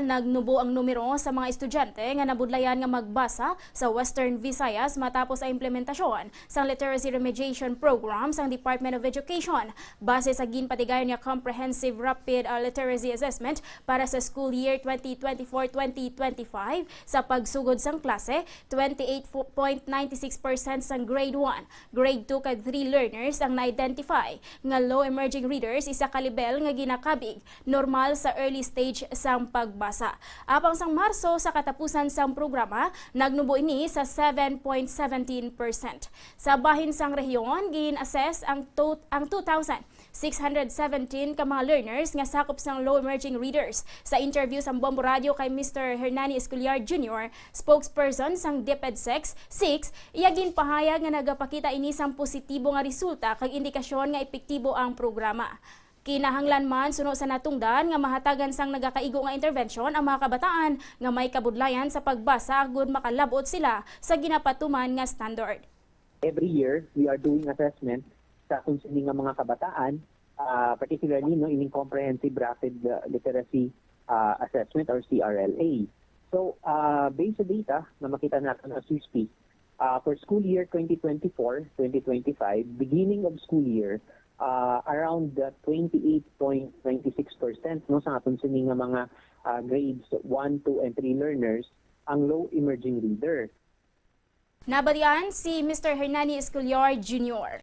nagnubo ang numero sa mga estudyante nga nabudlayan nga magbasa sa Western Visayas matapos ang implementasyon sa Literacy Remediation Program sa Department of Education base sa ginpatigayon nga Comprehensive Rapid Literacy Assessment para sa school year 2024-2025 sa pagsugod sang klase. 28.96% sang grade 1, grade 2 kag 3 learners ang na-identify nga low emerging readers isa ka level nga ginakabig normal sa early stage sang pagbasa. Apang sang Marso sa katapusan sang programa, nagnubo ini sa 7.17%. Sa bahin sang rehiyon, gin-assess ang 2,617 ka mga learners nga sakop sang low emerging readers. Sa interview sa Bombo Radio kay Mr. Hernani Esculiar Jr., spokesperson sang DepEd 6, iya ginpahayag nga nagapakita ini sang positibo nga resulta kag indikasyon nga epektibo ang programa. Kinahanglan man suno sa natungdan nga mahatagan sang nagakaigo nga intervention ang mga kabataan nga may kabudlayan sa pagbasa agud makalabot sila sa ginapatuman nga standard. Every year we are doing assessment sa kung sino nga mga kabataan, particularly in comprehensive rapid literacy assessment or CRLA. So based sa data na makita natin as we speak, for school year 2024-2025, beginning of school year, around 28.96% no sa aton sini nga mga grades 1, 2 and 3 learners ang low emerging reader. Nabalian si Mr. Hernani Esculiar Jr.